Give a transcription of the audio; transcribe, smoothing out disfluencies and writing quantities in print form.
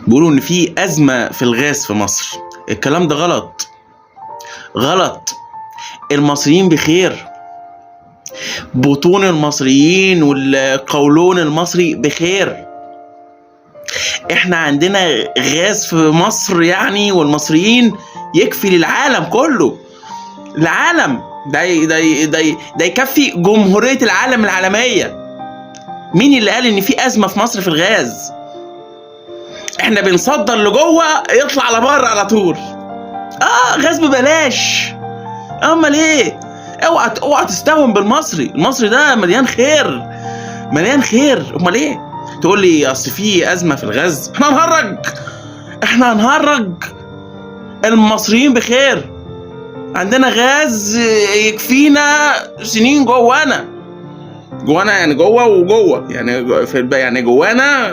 بيقولوا ان في ازمه في الغاز في مصر. الكلام ده غلط، غلط. المصريين بخير، بطون المصريين والقولون المصري بخير. احنا عندنا غاز في مصر يعني، والمصريين يكفي للعالم كله. العالم ده يكفي جمهورية العالم العالمية. مين اللي قال ان في ازمة في مصر في الغاز؟ احنا بنصدر لجوه يطلع على بره على طول. غاز ببلاش. امال ايه؟ اوعى تستهون بالمصري. المصري ده مليان خير، مليان خير. امال ايه؟ تقول لي اصل في ازمه في الغاز؟ احنا هنهرج. المصريين بخير، عندنا غاز يكفينا سنين جوانا يعني، جوه وجوه يعني، يعني جوانا